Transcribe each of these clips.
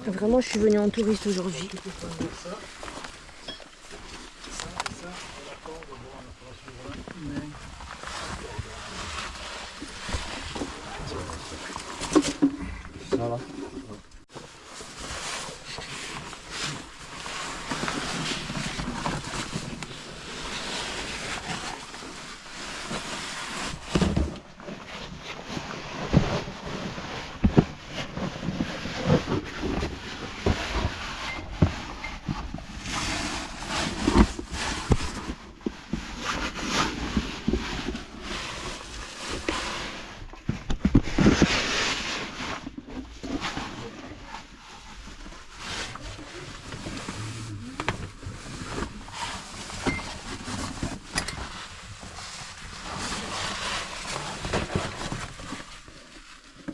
Vraiment, je suis venue en touriste aujourd'hui. Ça va.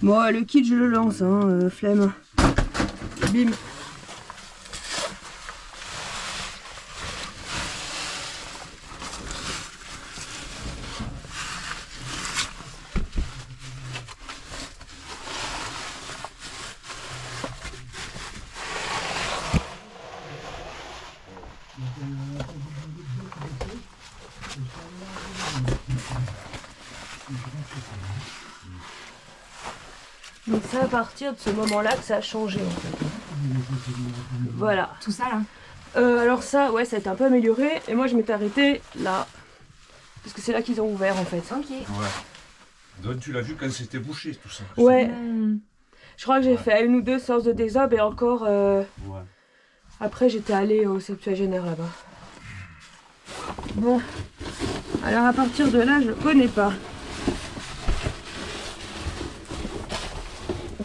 Bon, le kit, je le lance, hein, flemme. Bim. Donc c'est à partir de ce moment-là que ça a changé en fait. Voilà. Tout ça là. Alors ça, ouais, ça a été un peu amélioré. Et moi je m'étais arrêtée là. Parce que c'est là qu'ils ont ouvert en fait. Ok. Ouais. Donc tu l'as vu quand c'était bouché tout ça. Ouais. Je crois que j'ai fait une ou deux séances de désob et encore... Ouais. Après j'étais allée au septuagénaire là-bas. Bon. Alors à partir de là, je connais pas.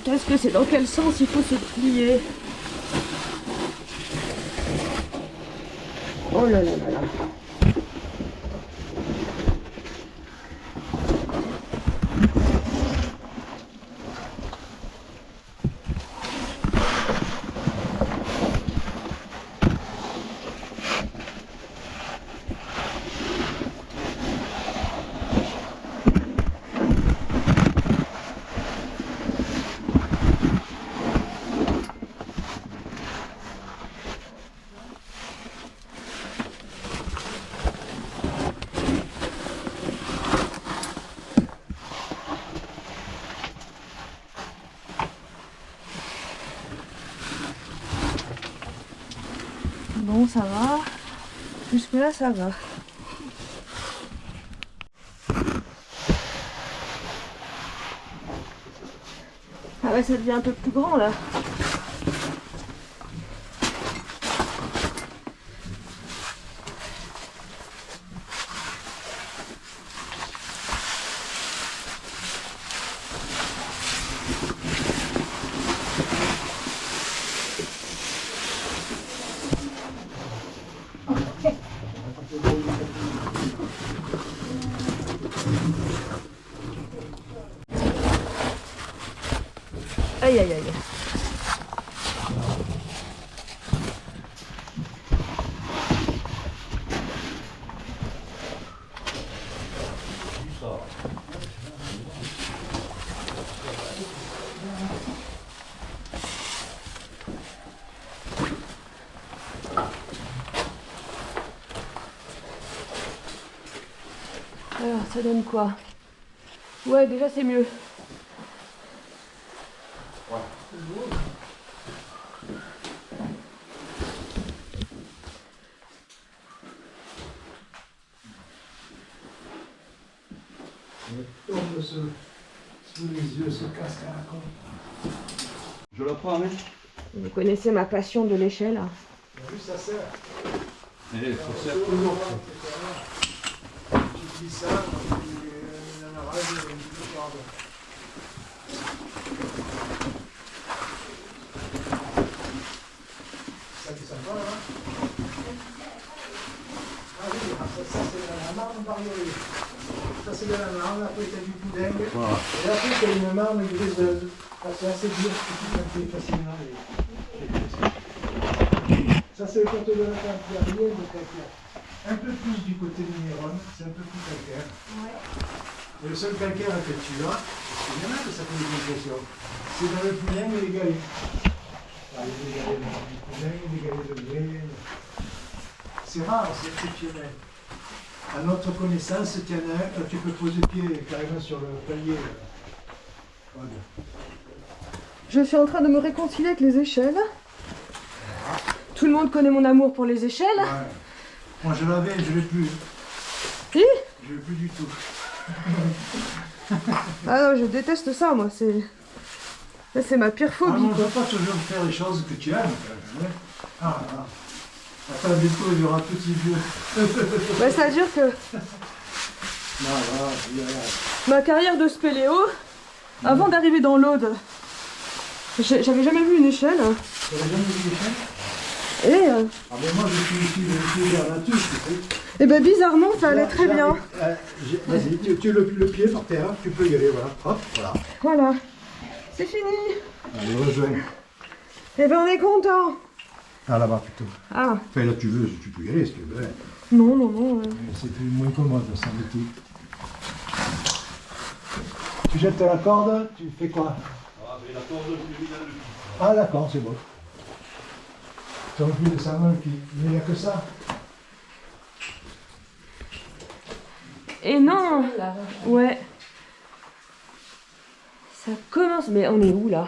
Qu'est-ce que c'est? Dans quel sens il faut se plier? Oh là là là là. Bon, ça va. Jusque là, ça va. Ah ouais, ça devient un peu plus grand là. Aïe aïe aïe. Alors, ça donne quoi? Ouais, déjà c'est mieux. Tombe sous les yeux, se casse la con. Je la prends, hein. Vous connaissez ma passion de l'échelle. Oui, ça sert. Eh, ça sert toujours. Tu dis ça, il en aura une pardon. Ça qui sympa là. Ah oui, ça c'est la marne bariolée. Ça c'est de la marne, après tu as du boudin. Voilà. Et après tu as une marne grise de... C'est assez dur, tu peux facilement. Ça c'est le côté de la calcaire, rien de calcaire. Un peu plus du côté de Néron, c'est un peu plus calcaire. Ouais. Et le seul calcaire que tu as, il y en a que ça fait des compressions, c'est dans le poulain et les galets. Ah, les galets de poulain, les galets de blé. C'est rare, c'est exceptionnel. À notre connaissance, il y en a un, tu peux poser pied carrément sur le palier. Voilà. Je suis en train de me réconcilier avec les échelles. Tout le monde connaît mon amour pour les échelles. Ouais. Moi je l'avais, je l'ai plus. Si? Je l'ai plus du tout. Ah non, je déteste ça, moi. C'est ma pire phobie. On ne doit pas toujours faire les choses que tu aimes. Hein. Ah, ah. Attends, bientôt il y aura petit vieux. Bah, c'est-à-dire que Non, voilà, ma carrière de spéléo, avant d'arriver dans l'Aude, j'avais jamais vu une échelle. Tu n'avais jamais vu l'échelle? Et, Ah ben moi je suis ici de la nature, tu sais. et ben bizarrement, ça allait très bien. Vas-y, tu le pied par terre, tu peux y aller, voilà. Hop, voilà. Voilà. C'est fini. Allez, rejoins. Et ben on est content. Ah là-bas plutôt. Ah, Enfin là tu veux, tu peux y aller si tu veux. non, non, non. C'est plus moins commode, semble-t-il. Tu jettes la corde, tu fais quoi? Ah, mais la corde, je l'ai mis dans le cul. Ah d'accord, c'est bon. Tu aurais pu descendre le pied, mais il n'y a que ça. Et non. Ouais. Ça commence, mais on est où là?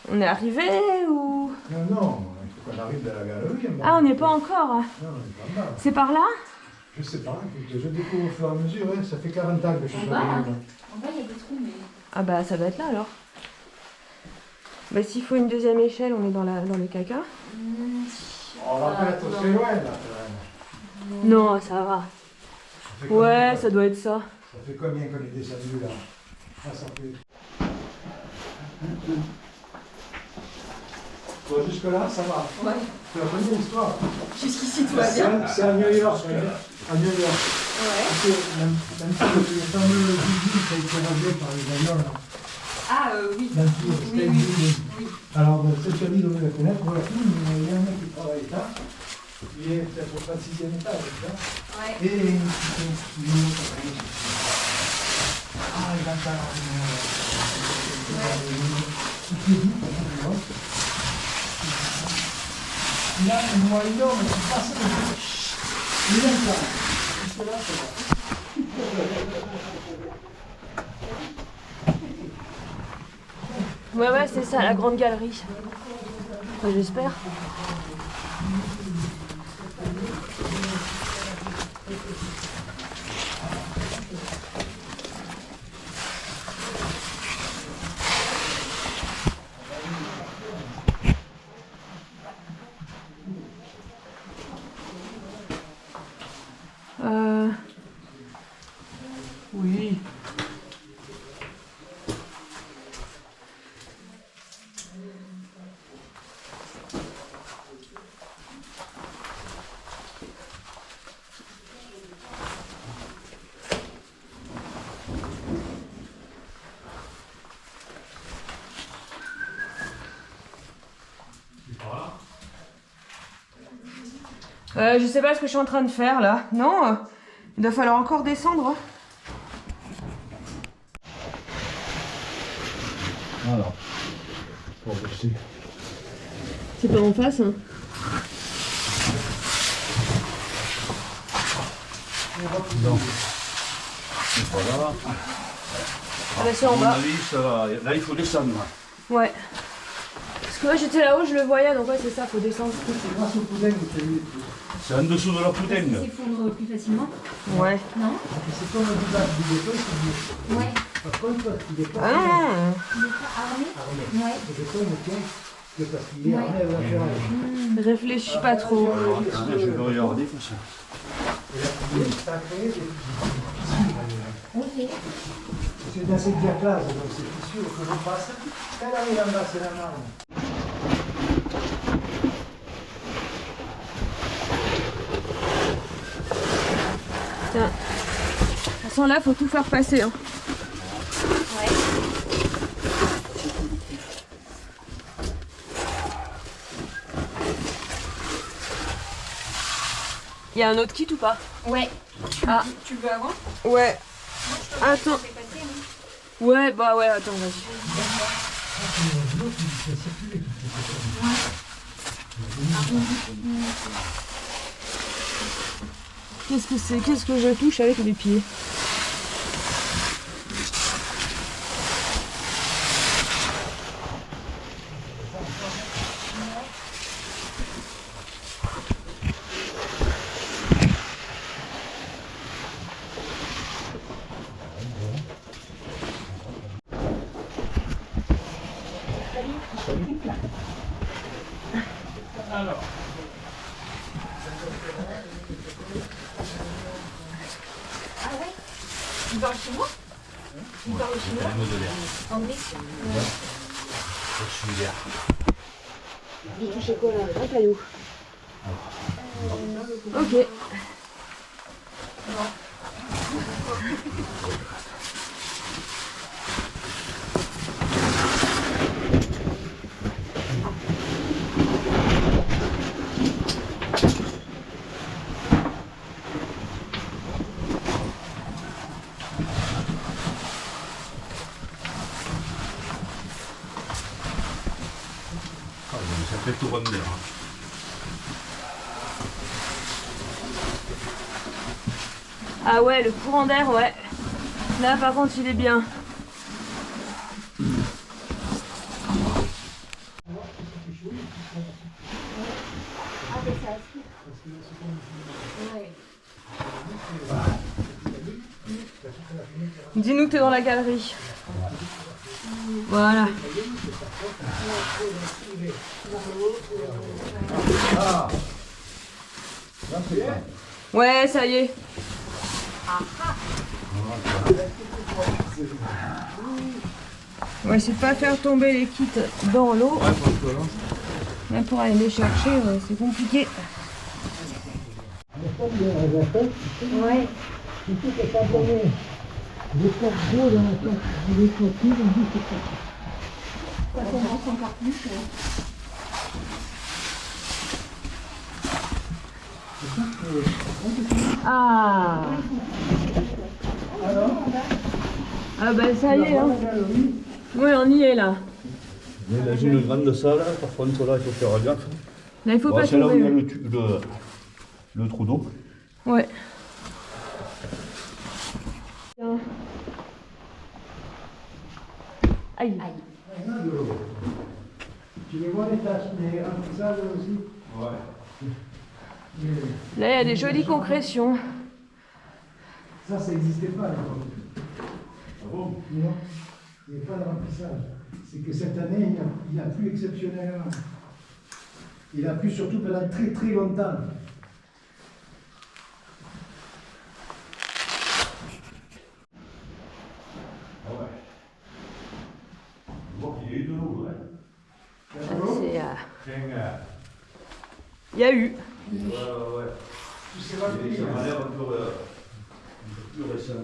On est arrivé ou... Non, non, il faut qu'on arrive dans la galerie. Ah, on n'est pas encore. Non, on n'est pas mal. C'est par là? Je sais pas, écoute, je découvre au fur et à mesure, hein. Ça fait 40 ans que je suis pas venu. En bas, il y a des trous, mais... Ah bah ça doit être là alors. Bah s'il faut une deuxième échelle, on est dans les caca. On va pas être très loin là, quand même. Non, ça va. Ça fait Ouais, combien- ça doit être ça. Ça fait combien qu'on est descendu là? Ah, ça fait. Bon, jusque-là, ça va. Ouais. C'est la bonne histoire. Jusqu'ici, tout va bien. C'est à New York. À New York. Ouais. Parce que même si le fameux building qui a été rasé par les avions, là, Ah, oui. l'Empire Oui, State oui. Building. Oui. Alors, cette famille dans la fenêtre, voilà, mais il y a un mec qui travaille là. Il est peut-être au 36e étage, là. Ouais. Et il ah, il va faire il a un noyau énorme qui passe il aime ça. Jusque là, c'est bon. Ouais, ouais, c'est ça, la grande galerie. Enfin, j'espère. Oui. Je sais pas ce que je suis en train de faire là. Non, il va falloir encore descendre. Voilà. Bon, je sais. C'est pas en face, hein. Non. Voilà. Ah bah c'est en À mon bas. avis, ça va. Là, il faut descendre. Ouais. Parce que moi j'étais là-haut, je le voyais, donc ouais c'est ça, faut descendre. C'est grâce au poudin que tu as eu. C'est en dessous de la poutine. Ça s'effondre plus facilement. Ouais. Non? C'est comme le visage du béton, c'est Ouais. par contre, il est pas Ah non. Il est pas armé? armé. Ouais. Le béton ne tient que parce qu'il est armé avec la ferraille. Réfléchis pas trop. Alors, attendez, je vais regarder comme ça. Et la poudre, ça a créé des tissus. Ok. C'est dans cette diaplase, donc c'est tissu que je passe. Quand elle arrive en bas, c'est la marne. Tiens. De toute façon là, faut tout faire passer. Hein. Ouais. Il y a un autre kit ou pas? Ouais. Ah. Tu veux avant? Ouais. Attends. Je vais passer, hein. Ouais, bah ouais, attends, vas-y. Qu'est-ce que c'est? Qu'est-ce que je touche avec mes pieds? Ah ouais. Il parle chinois? Il parle chinois? Anglais? Du chocolat, un caillou. Ok. Ça fait tout rendre l'air. Ah ouais, le courant d'air, ouais. Là, par contre, il est bien. Ah mais ça aspire. Ouais. Dis-nous que t'es dans la galerie. Voilà. Ouais, ça y est. On va essayer de pas faire tomber les kits dans l'eau. Là, pour aller les chercher, c'est compliqué. Ouais. Ça commence encore plus. Ah. Ah bah ça y est, hein. Oui, on y est là. On est dans une grande salle, par contre là il faut faire gaffe. Là, il faut pas C'est là où il y a tomber. le trou d'eau. Ouais. Aïe. Tu les vois les taches, les remplissages aussi? Ouais. Là, il y a des jolies concrétions. Ça n'existait pas à l'époque. Ah bon? Non, il n'y a pas de remplissage. C'est que cette année, il n'y a plus exceptionnellement. Il a plu surtout pendant très très longtemps. Ah ouais. Je vois qu'il y a eu de l'eau, ouais. Il y a eu. Ouais. Tu sais pas le Ça m'a l'air un peu plus récent.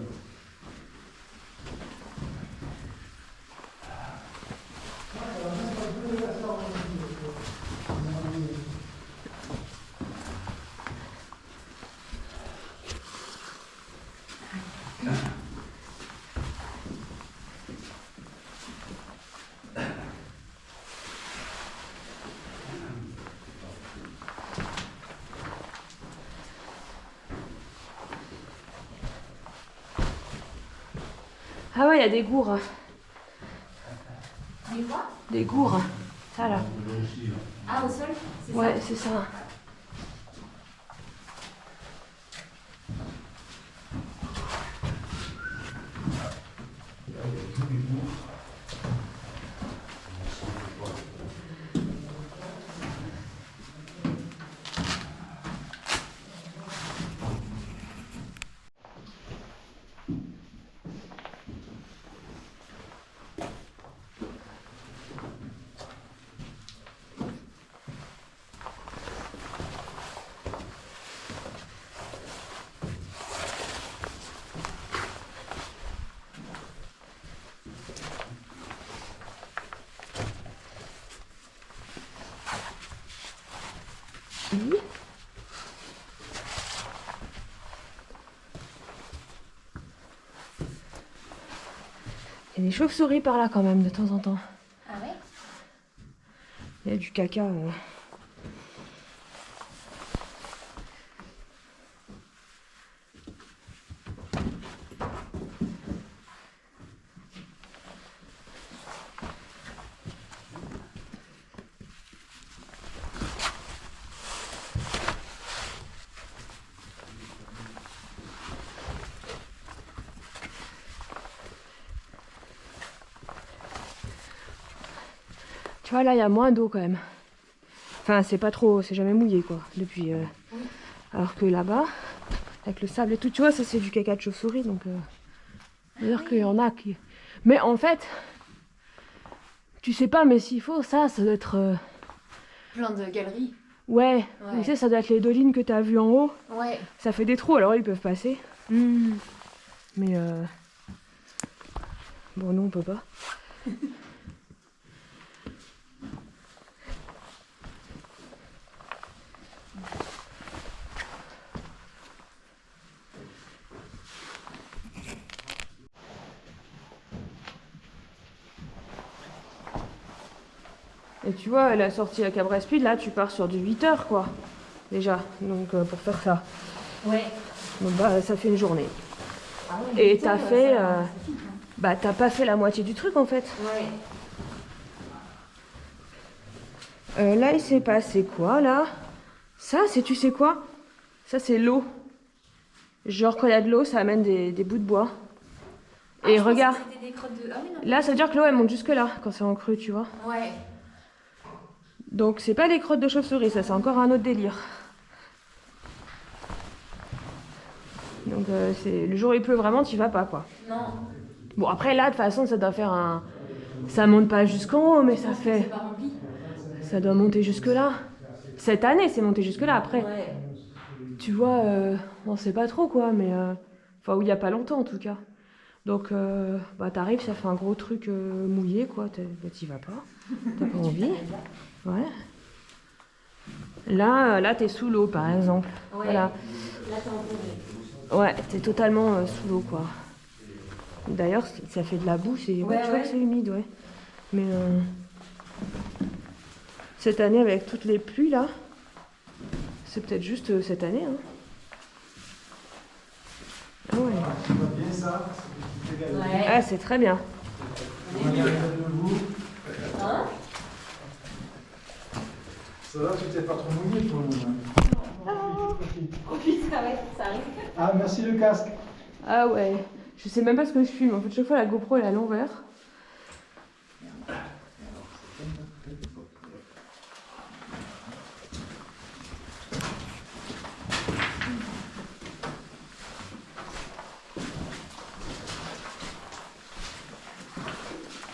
Ah ouais, il y a des gourds. Des quoi? Des gourds. Ça là. Ah, au sol? C'est Ouais, ça? c'est ça. Oui. Il y a des chauves-souris par là quand même de temps en temps. Ah ouais? Il y a du caca. Tu vois, là, il y a moins d'eau quand même. Enfin, c'est pas trop, c'est jamais mouillé quoi, depuis. Alors que là-bas, avec le sable et tout, tu vois, ça c'est du caca de chauve-souris, donc. D'ailleurs qu'il y en a qui. Mais en fait, tu sais pas, mais s'il faut, ça doit être. Plein de galeries. Ouais, tu sais, ça doit être les dolines que t'as vues en haut. Ouais. Ça fait des trous, alors ils peuvent passer. Mais bon, nous on peut pas. Et tu vois, la sortie à Cabrespide, là, tu pars sur du 8 heures, quoi. Déjà, donc pour faire ça. Ouais. Donc bah, ça fait une journée. Ah ouais, Et putain, t'as fait... ça vite, hein. bah, t'as pas fait la moitié du truc, en fait. Ouais. Là, il s'est passé quoi, là? Ça, c'est tu sais quoi? Ça, c'est l'eau. Genre, quand il y a de l'eau, ça amène des bouts de bois. Et je regarde. pensais que c'était des crottes de... Ah oui, non. Là, ça veut dire que l'eau, elle monte jusque là, quand c'est en creux, tu vois. Ouais. Donc, c'est pas des crottes de chauve-souris, ça, c'est encore un autre délire. Donc, c'est le jour où il pleut vraiment, tu vas pas, quoi. Non. Bon, après, là, de toute façon, ça doit faire un... Ça monte pas jusqu'en haut, mais ça fait... C'est pas rempli. Ça doit monter jusque là. Cette année, c'est monté jusque là. Après, Ouais. tu vois, on sait pas trop, quoi, mais... Enfin, où il y a pas longtemps, en tout cas. Donc, bah, t'arrives, ça fait un gros truc mouillé, quoi. Bah, t'y vas pas. T'as pas envie. Ouais. Là, t'es sous l'eau, par exemple. Ouais. Voilà. Là, t'es en Ouais, t'es totalement sous l'eau, quoi. D'ailleurs, ça fait de la boue, c'est... Ouais, tu vois ouais. que c'est humide, ouais. Mais cette année, avec toutes les pluies, là, c'est peut-être juste cette année, hein. Ah ouais. Tu vois bien ça? C'est des petites galeries. Ah, c'est très bien. Regardez debout. Hein? Ça va, tu t'es pas trop mouillé pour le moment. Oh putain, ouais, ça arrive. Ah, merci le casque. Ah ouais. Je sais même pas ce que je filme. En fait, chaque fois, la GoPro, elle est à l'envers.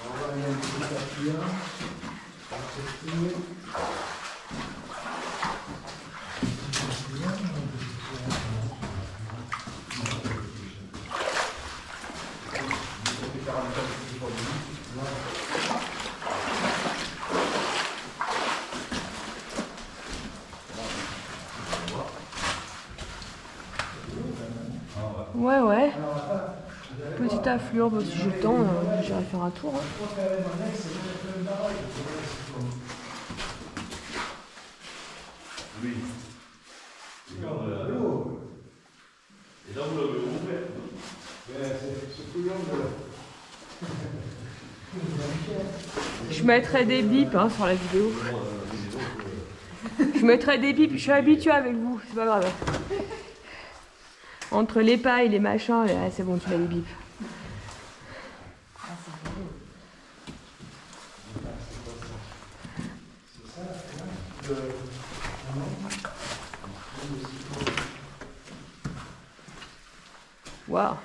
On va aller un petit peu plus loin. Ouais, ouais. Petite affluence, bah, si j'ai le temps, j'irai faire un tour. Hein. Oui. Et là, vous l'avez ouvert. C'est tout long. Je mettrai des bips hein, sur la vidéo. Je mettrai des bips, je suis habituée avec vous, c'est pas grave. Entre les pailles, les machins, c'est bon, tu mets les bips. Waouh.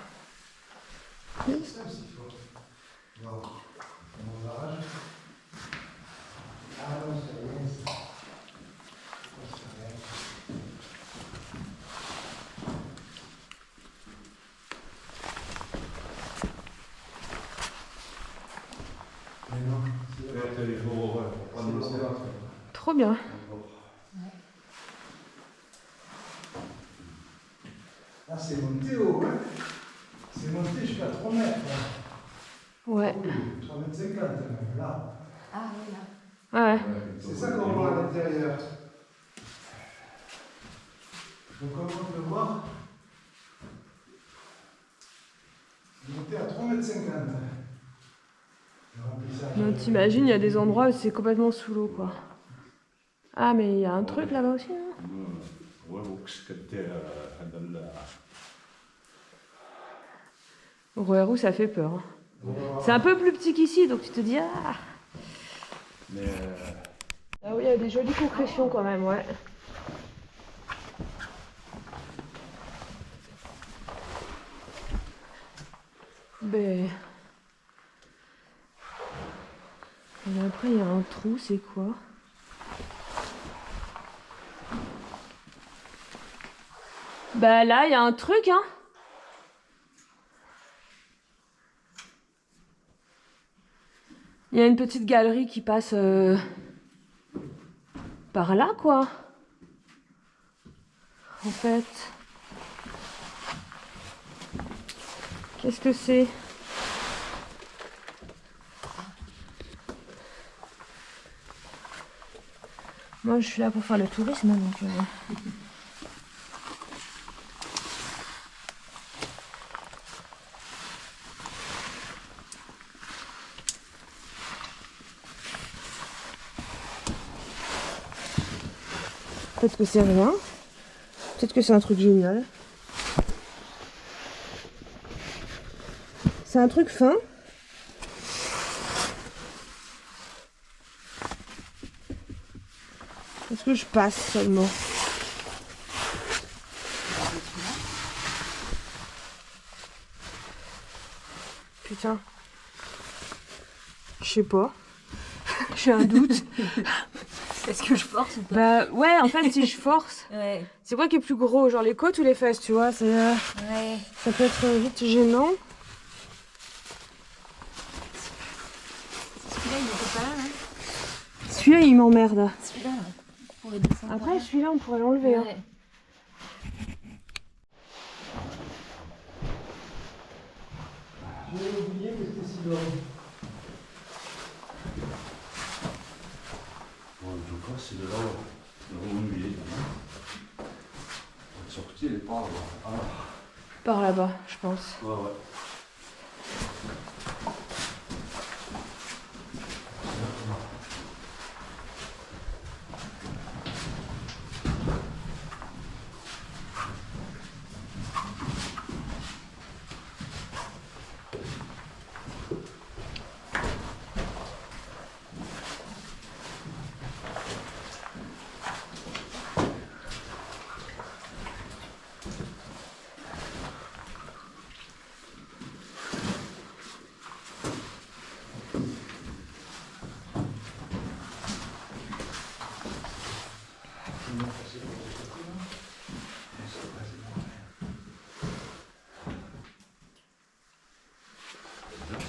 Trop bien. Ah, c'est monté haut, hein? C'est monté jusqu'à 3 mètres. Hein. Ouais. 3 mètres 50 même, là. Ah oui, là. Ouais. C'est ça qu'on voit à l'intérieur. Donc comme on peut voir, monter à 3,50 m. Donc t'imagines, il y a des endroits où c'est complètement sous l'eau, quoi. Ah, mais il y a un truc là-bas aussi, hein. Rouerou, ça fait peur. Hein. C'est un peu plus petit qu'ici, donc tu te dis, ah. Ah oui, il y a des jolies concrétions quand même, ouais. Ben... Et après, il y a un trou, c'est quoi? Bah là, il y a un truc, hein. Il y a une petite galerie qui passe par là, quoi. En fait... Qu'est-ce que c'est? Moi, je suis là pour faire le tourisme, donc... Peut-être que c'est rien. Peut-être que c'est un truc génial. C'est un truc fin. Est-ce que je passe seulement? Putain. Je sais pas. J'ai un doute. Est-ce que je force ou pas? Bah ouais, en fait, si je force, Ouais. c'est quoi qui est plus gros? Genre les côtes ou les fesses, tu vois? Ouais. Ça peut être vite gênant. Celui-là, il était pas là, hein? Celui-là, il m'emmerde. Celui-là, là. On pourrait descendre. Après, celui-là, on pourrait l'enlever. Hein. Ouais. J'ai oublié que c'était si long. En tout cas, c'est de là où il est. La sortie, elle est par là. Ah. Par là-bas, je pense. Ouais, ouais.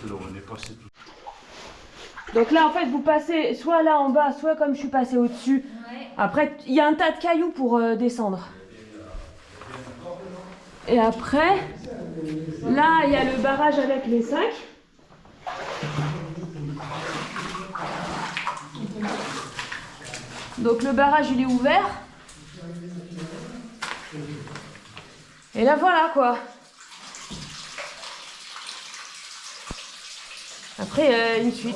C'est là où on est passé tout. Donc là, en fait, vous passez soit là en bas, soit comme je suis passée au-dessus. Ouais. Après, il y a un tas de cailloux pour descendre. Et après, là, il y a le barrage avec les 5. Donc le barrage, il est ouvert. Et là, voilà, quoi. Après, une suite.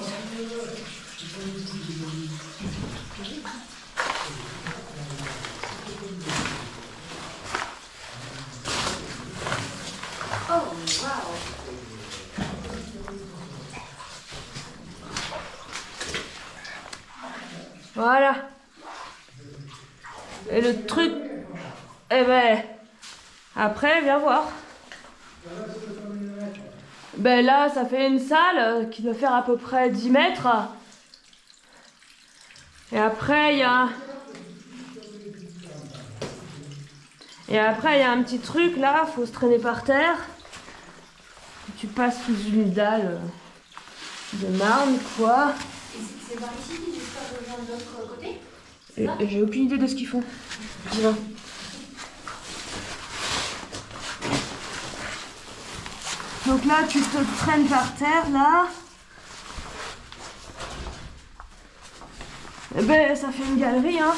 Voilà. Et le truc, eh ben, après, viens voir. Ben là, ça fait une salle qui doit faire à peu près 10 mètres. Et après, il y a... Et après, il y a un petit truc là, faut se traîner par terre. Tu passes sous une dalle de marne, quoi. Et c'est par ici qu'ils espèrent rejoindre de l'autre côté? Et j'ai aucune idée de ce qu'ils font. Dis moi. Donc là, tu te traînes par terre, là. Eh ben, ça fait une galerie, hein.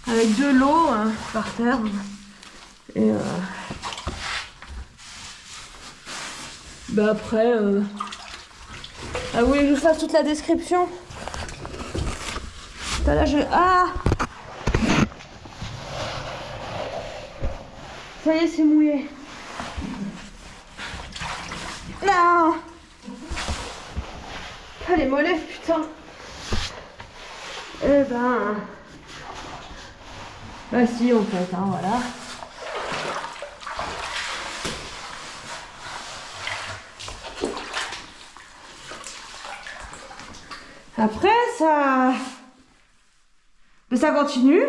Avec de l'eau hein, par terre. Et bah après, ah, vous voulez que je vous fasse toute la description? Là, Ah! Ça y est, c'est mouillé. Là! Ah, les mollets, putain! Eh ben... Bah si, en fait, hein, voilà. Après, ça... Mais ça continue.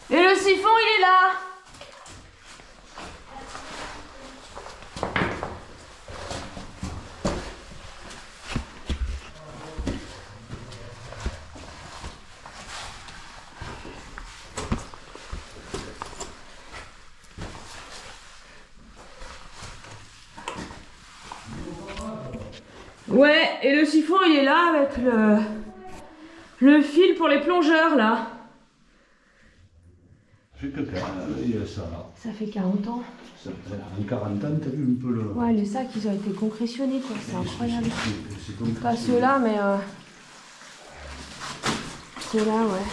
Et le siphon, il est là. Ouais, et le siphon, il est là avec le fil pour les plongeurs, là. J'ai quelqu'un, il y a ça là. Ça fait 40 ans. Ça fait en 40 ans, t'as vu un peu le... Ouais, les sacs, ils ont été concrétionnés, quoi. C'est incroyable. C'est donc... Pas ceux-là, mais... Ceux-là, ouais.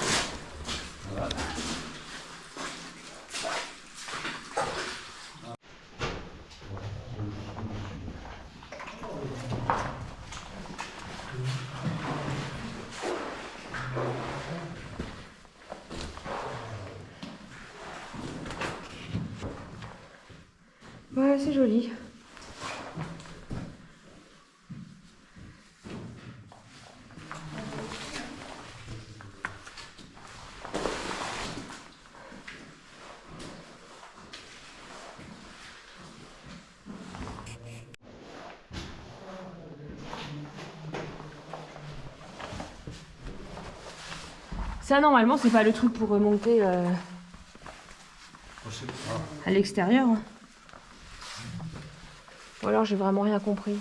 Voilà. Ouais, c'est joli. Ça, normalement, c'est pas le truc pour remonter à l'extérieur. Hein. Ou alors j'ai vraiment rien compris.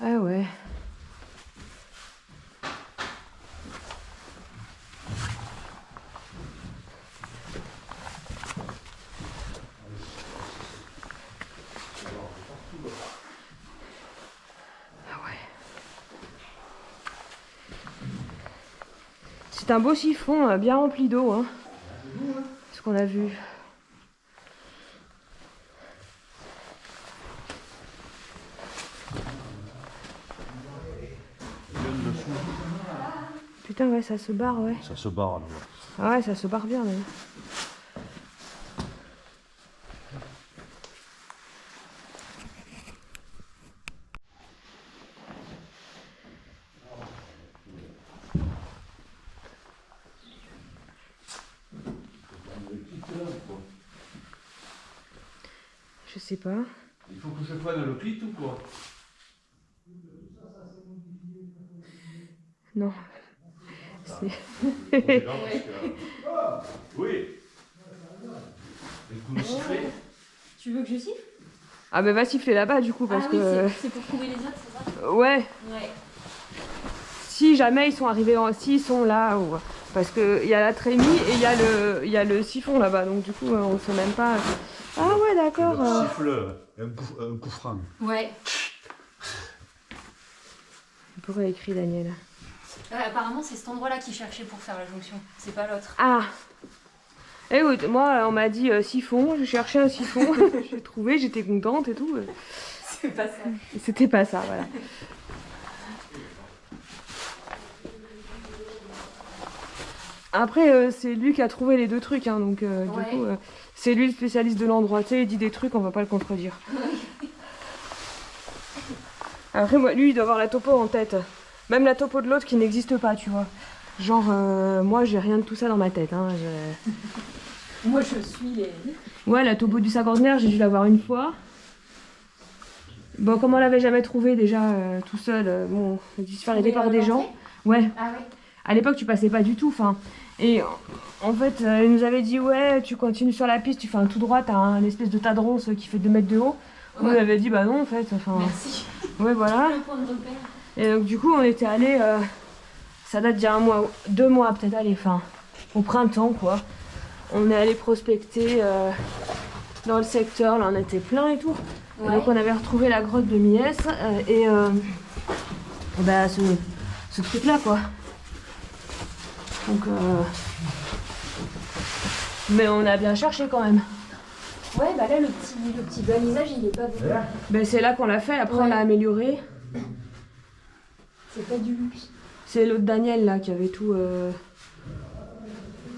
Ah ouais. C'est un beau siphon bien rempli d'eau, hein. Ce qu'on a vu. Putain, ouais, ça se barre, ouais. Ça se barre là. Ah ouais, ça se barre bien, même. Je sais pas. Il faut que je prenne le kit ou quoi? Non. Oui. Et coup de sifflet. Tu veux que je siffle? Ah bah va siffler là-bas du coup parce Ah oui, que... c'est pour trouver les autres, c'est ça? Ouais. Ouais. Si jamais ils sont arrivés s'ils sont là ou... Parce que il y a la trémie et il y a le siphon là-bas, donc du coup on sait même pas. Ah ouais, d'accord. Le siffle, un coup franc. Ouais. Pourquoi il écrit Daniel? Apparemment, c'est cet endroit-là qu'il cherchait pour faire la jonction. C'est pas l'autre. Ah. Écoute, moi on m'a dit siphon, j'ai cherché un siphon, j'ai trouvé, j'étais contente et tout. C'est pas ça. C'était pas ça, voilà. Après, c'est lui qui a trouvé les deux trucs, hein, donc Ouais. du coup, c'est lui le spécialiste de l'endroit. Tu sais, il dit des trucs, on va pas le contredire. Après, moi, lui, il doit avoir la topo en tête. Même la topo de l'autre qui n'existe pas, tu vois. Genre, moi, j'ai rien de tout ça dans ma tête. Hein. Moi, je suis les... Ouais, la topo du cinquantenaire, j'ai dû la voir une fois. Bon, comme on l'avait jamais trouvé déjà tout seul, bon, on a dû se faire aider par des gens. Ouais. Ah ouais. À l'époque, tu passais pas du tout. Enfin, et en fait, il nous avait dit ouais, tu continues sur la piste, tu fais un tout droit, t'as un espèce de tas de ronces qui fait 2 mètres de haut. Ouais. On avait dit bah non en fait. Enfin. Merci. Ouais voilà. Le point de repère. Et donc du coup, on était allés. Ça date d'il y a 1 mois, 2 mois peut-être. Allez, enfin, au printemps quoi. On est allé prospecter dans le secteur. Là, on était plein et tout. Ouais. Et donc on avait retrouvé la grotte de Mies et bah ce truc là quoi. Donc mais on a bien cherché quand même. Ouais bah là le petit balisage il est pas bon. Ben c'est là qu'on l'a fait, après on l'a amélioré. C'est pas du luxe. C'est l'autre Daniel là qui avait tout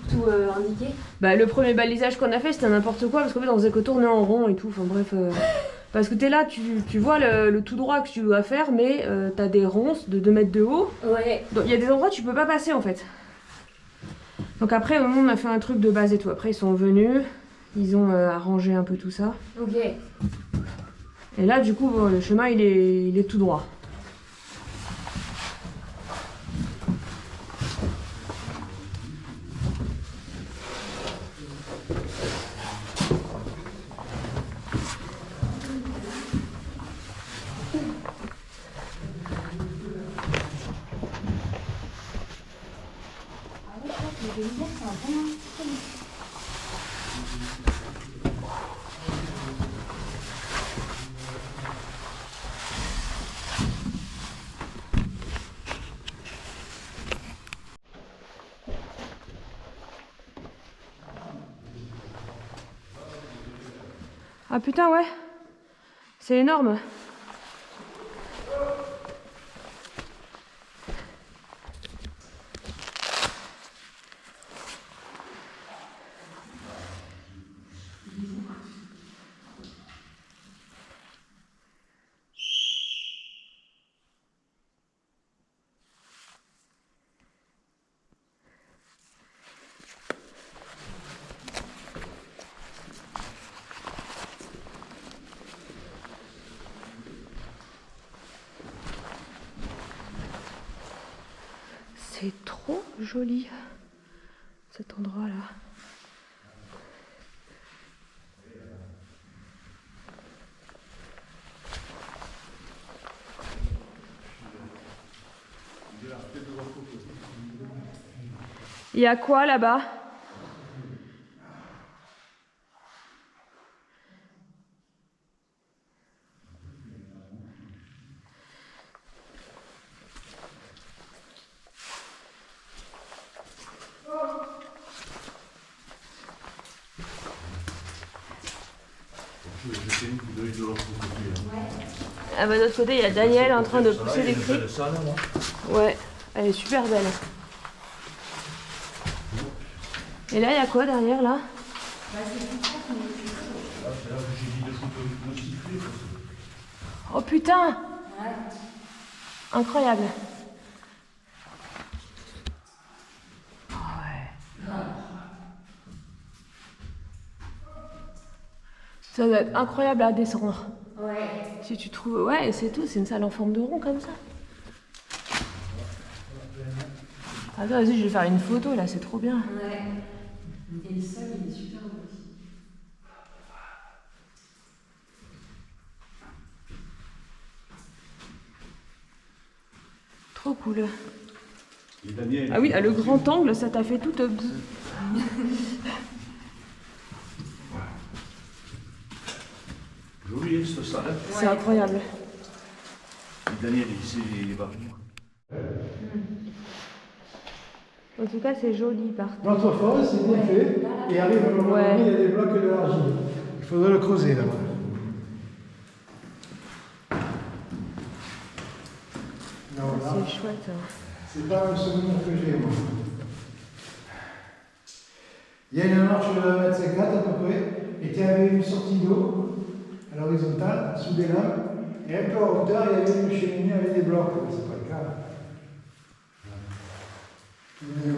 indiqué. Bah le premier balisage qu'on a fait c'était n'importe quoi parce qu'en fait on faisait que tourner en rond et tout, enfin bref. Parce que t'es là, tu vois le tout droit que tu dois faire, mais t'as des ronces de 2 mètres de haut. Ouais. Donc il y a des endroits où tu peux pas passer en fait. Donc après au moment on a fait un truc de base et tout. Après ils sont venus, ils ont arrangé un peu tout ça. Ok. Et là du coup bon, le chemin il est tout droit. Ah putain ouais, c'est énorme. C'est trop joli, cet endroit-là. Il y a quoi là-bas ? Ah bah de l'autre côté il y a Daniel en train de pousser des cris. Ouais, elle est super belle. Et là il y a quoi derrière là? Oh putain! Incroyable. Ça doit être incroyable à descendre. Ouais. Si tu trouves... Ouais, c'est tout, c'est une salle en forme de rond comme ça. Attends, vas-y, je vais faire une photo là, c'est trop bien. Ouais. Et le sol, il est super beau aussi. Trop cool. Et Daniel, Ah oui, le grand angle, ça t'a fait tout... joli cette salle. C'est incroyable. Et Daniel, il va. En tout cas, c'est joli partout. L'entreforêt, c'est bien fait. Et arrive à un moment donné, il y a des blocs de l'argile. Il faudrait le creuser là-bas. C'est chouette. C'est pas un souvenir que j'ai, moi. Il y a une marche de 1,50 m à peu près, et tu avais une sortie d'eau à l'horizontale, sous des lames, et un peu en hauteur, il y avait une cheminée avec des blocs. C'est pas le cas. une